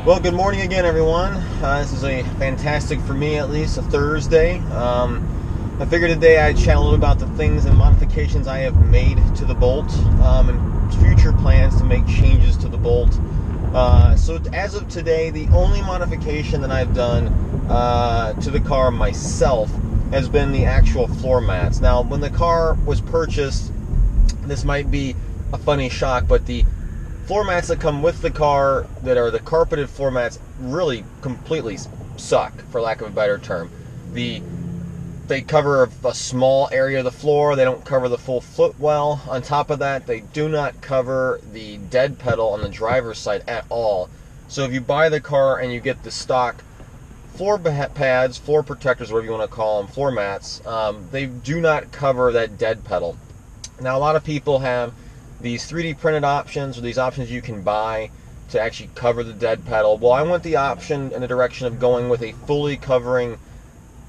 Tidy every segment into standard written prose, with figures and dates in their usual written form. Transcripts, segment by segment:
Well, good morning again, everyone. This is a fantastic, for me at least, a Thursday. I figured today I'd chat a little about the things and modifications I have made to the Bolt and future plans to make changes to the Bolt. So as of today, the only modification that I've done to the car myself has been the actual floor mats. Now, when the car was purchased, this might be a funny shock, but the floor mats that come with the car that are the carpeted floor mats really completely suck, for lack of a better term. They cover a small area of the floor. They don't cover the full footwell. On top of that, they do not cover the dead pedal on the driver's side at all. So if you buy the car and you get the stock floor pads, floor protectors, whatever you want to call them, floor mats, they do not cover that dead pedal. Now, a lot of people have these 3D printed options, or these options you can buy to actually cover the dead pedal. Well, I went the option in the direction of going with a fully covering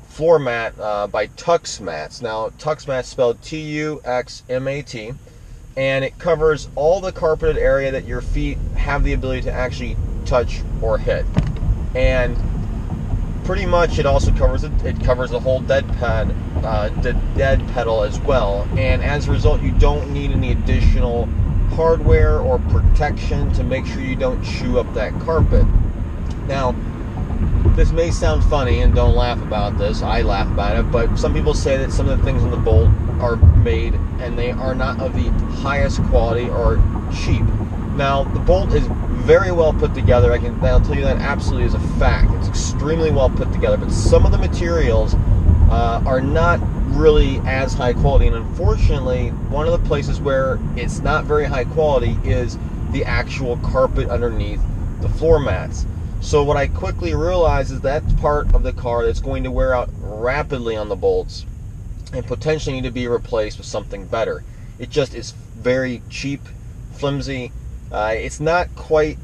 floor mat by Tux Mats. Now, Tux Mats spelled T-U-X-M-A-T, and it covers all the carpeted area that your feet have the ability to actually touch or hit. And pretty much it also covers the whole dead pedal as well. And as a result, you don't need any additional hardware or protection to make sure you don't chew up that carpet. Now, this may sound funny, and don't laugh about this. I laugh about it, but some people say that some of the things in the Bolt are made and they are not of the highest quality or cheap. Now, the Bolt is very well put together. I'll tell you that absolutely is a fact. It's extremely well put together, but some of the materials are not really as high quality, and unfortunately, one of the places where it's not very high quality is the actual carpet underneath the floor mats. So what I quickly realized is that's part of the car that's going to wear out rapidly on the Bolts and potentially need to be replaced with something better. It just is very cheap, flimsy. It's not quite,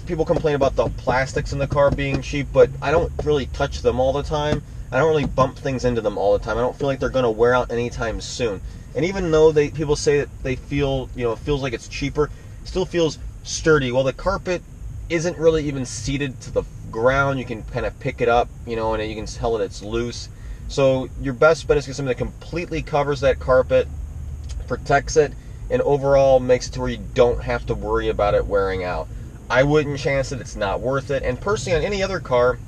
people complain about the plastics in the car being cheap, but I don't really touch them all the time. I don't really bump things into them all the time. I don't feel like they're going to wear out anytime soon. And even though people say that they feel, it feels like it's cheaper, it still feels sturdy. Well, the carpet isn't really even seated to the ground. You can kind of pick it up, and you can tell that it's loose. So your best bet is to get something that completely covers that carpet, protects it, and overall makes it to where you don't have to worry about it wearing out. I wouldn't chance it. It's not worth it. And personally, on any other car,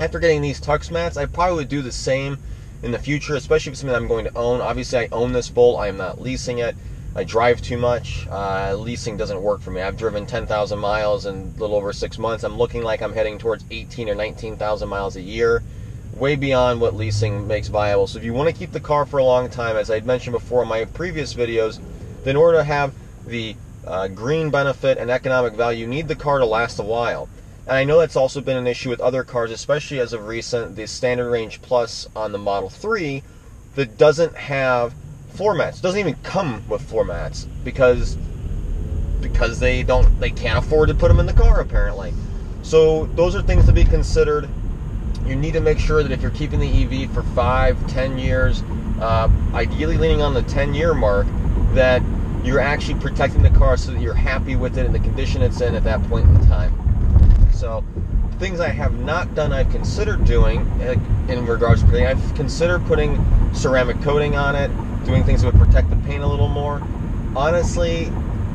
after getting these Tux Mats, I probably would do the same in the future, especially if it's something I'm going to own. Obviously, I own this Bolt. I am not leasing it. I drive too much. Leasing doesn't work for me. I've driven 10,000 miles in a little over 6 months. I'm looking like I'm heading towards 18 or 19,000 miles a year, way beyond what leasing makes viable. So if you want to keep the car for a long time, as I'd mentioned before in my previous videos, then in order to have the green benefit and economic value, you need the car to last a while. And I know that's also been an issue with other cars, especially as of recent, the Standard Range Plus on the Model 3 that doesn't have floor mats. It doesn't even come with floor mats because they can't afford to put them in the car, apparently. So those are things to be considered. You need to make sure that if you're keeping the EV for 5-10 years, ideally leaning on the 10-year mark, that you're actually protecting the car so that you're happy with it and the condition it's in at that point in time. So, things I have not done, I've considered doing in regards to painting. I've considered putting ceramic coating on it, doing things that would protect the paint a little more. Honestly,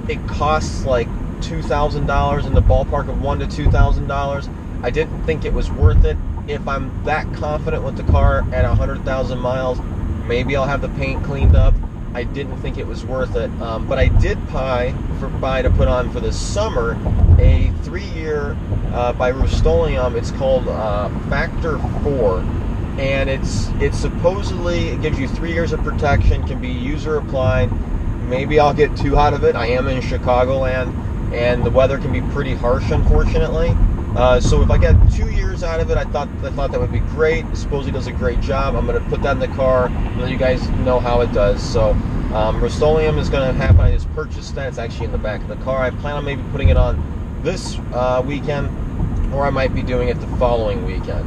it costs like $2,000, in the ballpark of $1,000 to $2,000. I didn't think it was worth it. If I'm that confident with the car at 100,000 miles, maybe I'll have the paint cleaned up. I didn't think it was worth it, but I did buy to put on for this summer a 3-year by Rust-Oleum. It's called Factor 4, and it supposedly gives you 3 years of protection, can be user applied. Maybe I'll get too hot of it. I am in Chicagoland, and the weather can be pretty harsh, unfortunately. So if I get 2 years out of it, I thought that would be great. It supposedly does a great job. I'm going to put that in the car and let you guys know how it does. So Rust-Oleum is going to happen. I just purchased that. It's actually in the back of the car. I plan on maybe putting it on this weekend, or I might be doing it the following weekend.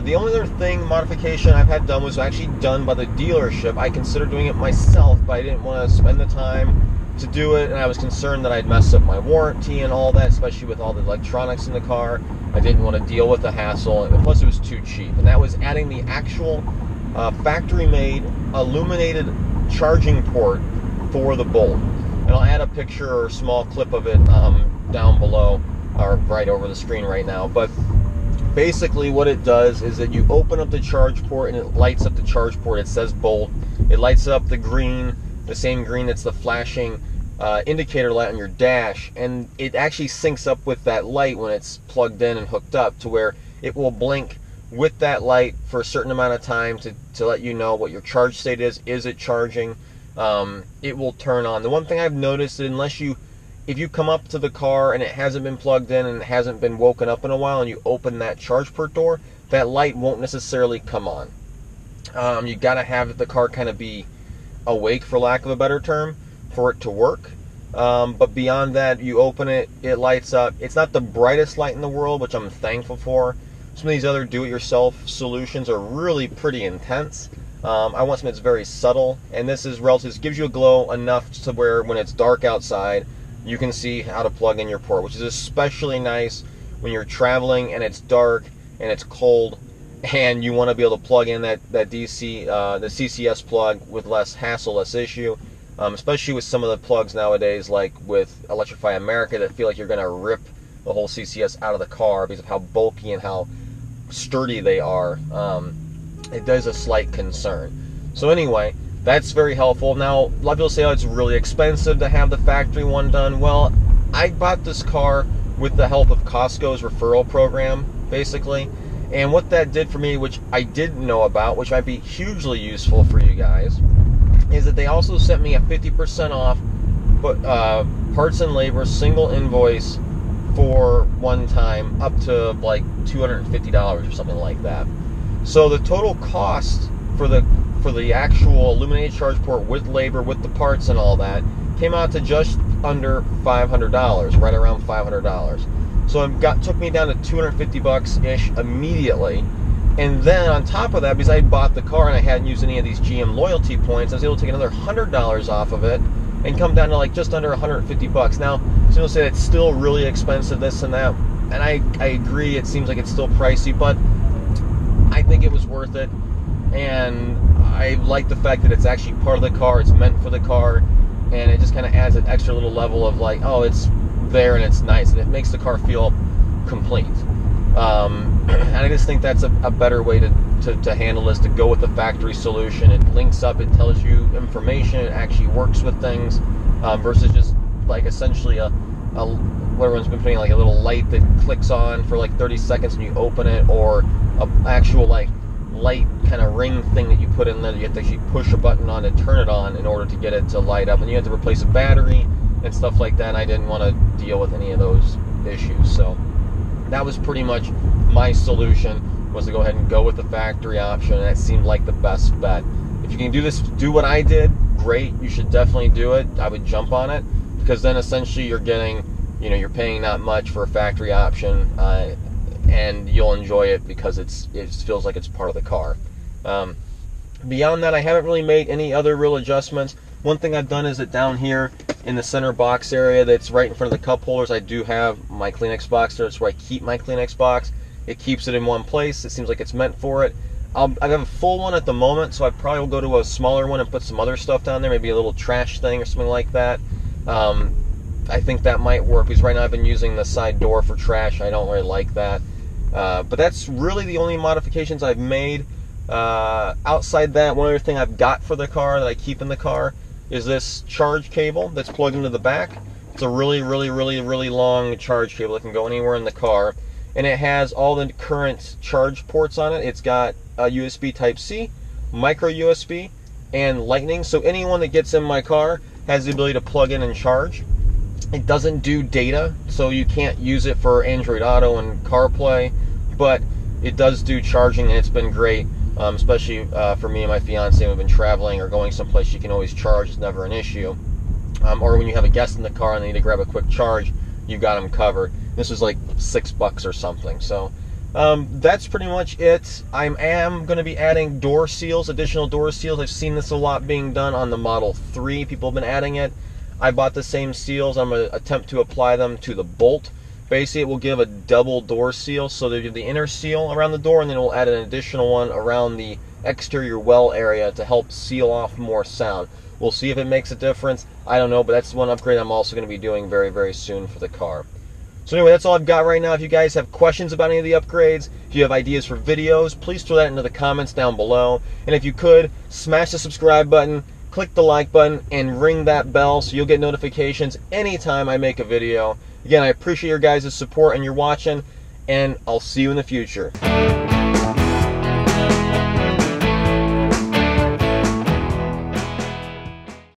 The only other modification I've had done was actually done by the dealership. I considered doing it myself, but I didn't want to spend the time to do it, and I was concerned that I'd mess up my warranty and all that, especially with all the electronics in the car. I didn't want to deal with the hassle, and plus it was too cheap. And that was adding the actual factory-made illuminated charging port for the Bolt. And I'll add a picture or a small clip of it down below, or right over the screen right now. But basically what it does is that you open up the charge port and it lights up the charge port. It says Bolt. It lights up the green, the same green that's the flashing indicator light on your dash, and it actually syncs up with that light when it's plugged in and hooked up, to where it will blink with that light for a certain amount of time to let you know what your charge state is. Is it charging? It will turn on. The one thing I've noticed, that if you come up to the car and it hasn't been plugged in and it hasn't been woken up in a while, and you open that charge port door, that light won't necessarily come on. You gotta have the car kind of be awake, for lack of a better term, for it to work. But beyond that, you open it, it lights up. It's not the brightest light in the world, which I'm thankful for. Some of these other do-it-yourself solutions are really pretty intense. I want something that's very subtle, and this is relative. It gives you a glow enough to where when it's dark outside, you can see how to plug in your port, which is especially nice when you're traveling and it's dark and it's cold, and you want to be able to plug in that DC, the CCS plug with less hassle, less issue. Especially with some of the plugs nowadays, like with Electrify America, that feel like you're going to rip the whole CCS out of the car because of how bulky and how sturdy they are. It does a slight concern. So anyway, that's very helpful. Now, a lot of people say, oh, it's really expensive to have the factory one done. Well, I bought this car with the help of Costco's referral program, basically. And what that did for me, which I didn't know about, which might be hugely useful for you guys, is that they also sent me a 50% off parts and labor single invoice for one time, up to like $250 or something like that. So the total cost for the actual illuminated charge port with labor, with the parts and all that, came out to just under $500, right around $500. So it took me down to $250-ish immediately. And then on top of that, because I bought the car and I hadn't used any of these GM loyalty points, I was able to take another $100 off of it and come down to like just under $150. Now, some people say it's still really expensive, this and that, and I agree. It seems like it's still pricey, but I think it was worth it. And I like the fact that it's actually part of the car. It's meant for the car, and it just kind of adds an extra little level of like, oh, it's there and it's nice, and it makes the car feel complete. And I just think that's a better way to handle this, to go with the factory solution. It links up, it tells you information, it actually works with things, versus just like essentially what everyone's been putting, like a little light that clicks on for like 30 seconds and you open it, or a actual like light kind of ring thing that you put in there that you have to actually push a button on to turn it on in order to get it to light up, and you have to replace a battery and stuff like that, and I didn't want to deal with any of those issues. So that was pretty much my solution, was to go ahead and go with the factory option, and that seemed like the best bet. If you can do this, do what I did, great. You should definitely do it. I would jump on it, because then essentially you're getting, you're paying not much for a factory option, and you'll enjoy it because it feels like it's part of the car. Beyond that, I haven't really made any other real adjustments. One thing I've done is that down here in the center box area that's right in front of the cup holders, I do have my Kleenex box there. That's where I keep my Kleenex box. It keeps it in one place. It seems like it's meant for it. I have a full one at the moment, so I probably will go to a smaller one and put some other stuff down there, maybe a little trash thing or something like that. I think that might work, because right now I've been using the side door for trash. I don't really like that. But that's really the only modifications I've made. Outside that, one other thing I've got for the car that I keep in the car is this charge cable that's plugged into the back. It's a really long charge cable that can go anywhere in the car, and it has all the current charge ports on it. It's got a USB Type-C, micro USB, and Lightning. So anyone that gets in my car has the ability to plug in and charge. It doesn't do data, so you can't use it for Android Auto and CarPlay, but it does do charging, and it's been great. Especially for me and my fiance, when we've been traveling or going someplace, you can always charge. It's never an issue. Or when you have a guest in the car and they need to grab a quick charge, you've got them covered. This was like $6 or something. So That's pretty much it. I am going to be adding door seals, additional door seals. I've seen this a lot being done on the Model 3. People have been adding it. I bought the same seals. I'm going to attempt to apply them to the Bolt. Basically, it will give a double door seal, so they give the inner seal around the door, and then we'll add an additional one around the exterior well area to help seal off more sound. We'll see if it makes a difference. I don't know, but that's one upgrade I'm also going to be doing very, very soon for the car. So anyway, that's all I've got right now. If you guys have questions about any of the upgrades, if you have ideas for videos, please throw that into the comments down below. And if you could, smash the subscribe button, click the like button, and ring that bell so you'll get notifications anytime I make a video. Again, I appreciate your guys' support and your watching, and I'll see you in the future.